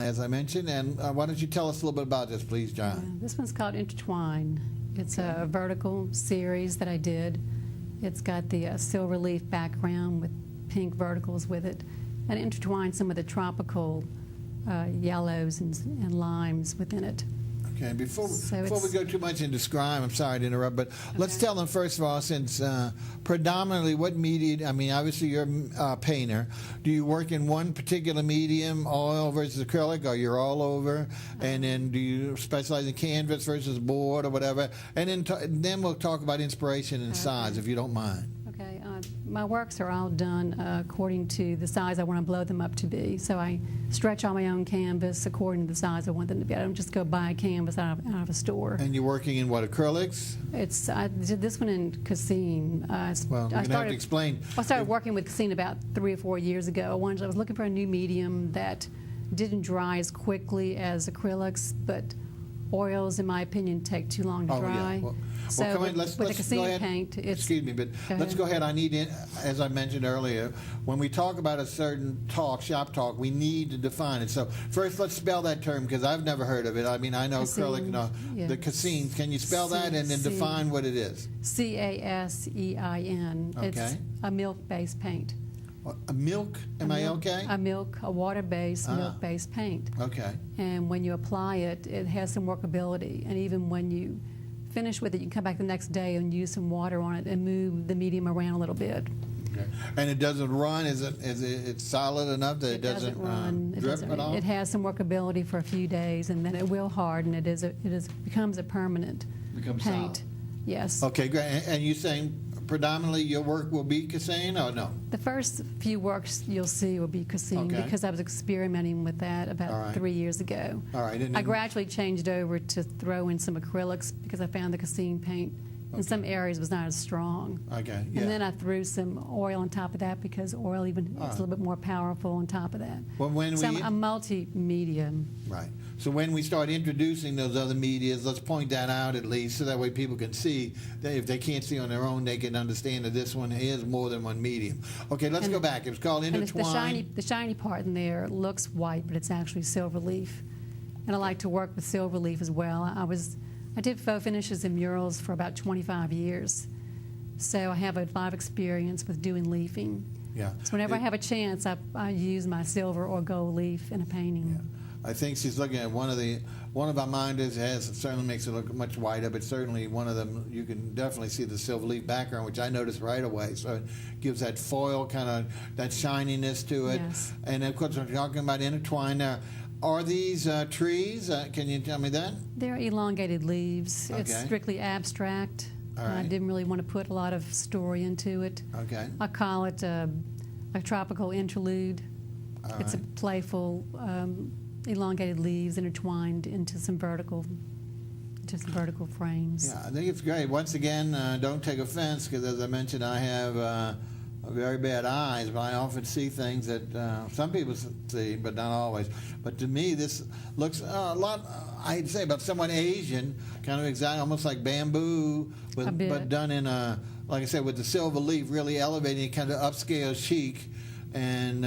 as I mentioned, and why don't you tell us a little bit about this, please, John? Yeah, this one's called INTERTWINE. It's a vertical series that I did. It's got the silver leaf background with pink verticals with it, and intertwined some of the tropical yellows and limes within it. Okay, before we go too much into scribe, I'm sorry to interrupt, but let's tell them first of all, since predominantly what media, I mean, obviously you're a painter. Do you work in one particular medium, oil versus acrylic, or you're all over? And then do you specialize in canvas versus board or whatever? And then we'll talk about inspiration and size, if you don't mind. Okay, my works are all done according to the size I want to blow them up to be. So I stretch on my own canvas according to the size I want them to be. I don't just go buy a canvas out of a store. And you're working in what, acrylics? I did this one in Cassine. Well, you're going to have to explain. I started working with Cassine about 3 or 4 years ago. I was looking for a new medium that didn't dry as quickly as acrylics, but oils, in my opinion, take too long to dry. Yeah. So with the Cassine paint, it's... Excuse me, but let's go ahead. I need, as I mentioned earlier, when we talk about a certain shop talk, we need to define it. So first, let's spell that term, because I've never heard of it. I mean, I know acrylic, the Cassine. Can you spell that and then define what it is? C-A-S-E-I-N. Okay. It's a milk-based paint. A milk, M-I-L-K? A water-based, milk-based paint. Okay. And when you apply it, it has some workability. And even when you finish with it, you can come back the next day and use some water on it and move the medium around a little bit. Okay. And it doesn't run? Is it solid enough that it doesn't run? Drip at all? It has some workability for a few days, and then it will harden. It becomes a permanent paint. Solid. Yes. Okay, great. And you're saying predominantly your work will be Cassine, or no? The first few works you'll see will be Cassine, because I was experimenting with that about 3 years ago. All right. I gradually changed over to throw in some acrylics because I found the Cassine paint in some areas was not as strong. Okay. Yeah. And then I threw some oil on top of that because oil even is a little bit more powerful on top of that. Well, so I'm a multi-media. Right. So when we start introducing those other medias, let's point that out at least, so that way people can see that if they can't see on their own, they can understand that this one is more than one medium. Okay, let's go back. It's called Intertwine. The shiny part in there looks white, but it's actually silver leaf. And I like to work with silver leaf as well. I did faux finishes and murals for about 25 years. So I have a lot of experience with doing leafing. Yeah. So whenever I have a chance, I use my silver or gold leaf in a painting. Yeah. I think she's looking at one of our minders certainly makes it look much whiter, but certainly one of them you can definitely see the silver leaf background, which I noticed right away. So it gives that foil kind of that shininess to it. Yes. And of course, we're talking about intertwine now. Are these trees? Can you tell me that? They're elongated leaves. Okay. It's strictly abstract. All right. I didn't really want to put a lot of story into it. Okay. I call it a tropical interlude. All it's right. a playful, elongated leaves intertwined into some vertical frames. Yeah, I think it's great. Once again, don't take offense, because as I mentioned, I have very bad eyes, but I often see things that some people see, but not always. But to me, this looks a lot, I'd say, about somewhat Asian, kind of exact, almost like bamboo, but done in a, like I said, with the silver leaf, really elevating it, kind of upscale chic. And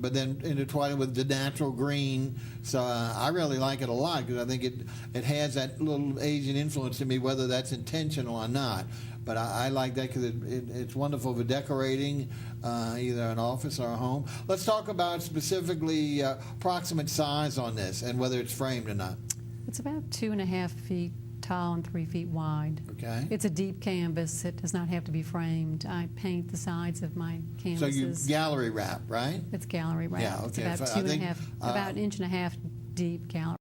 but then intertwined with the natural green, so I really like it a lot, because I think it has that little Asian influence to me, whether that's intentional or not. But I like that because it's wonderful for decorating either an office or a home. Let's talk about specifically approximate size on this and whether it's framed or not. It's about 2.5 feet tall and 3 feet wide. Okay. It's a deep canvas. It does not have to be framed. I paint the sides of my canvases. So you gallery wrap, right? It's gallery wrap. Yeah, okay. It's about about 1.5 inch deep gallery.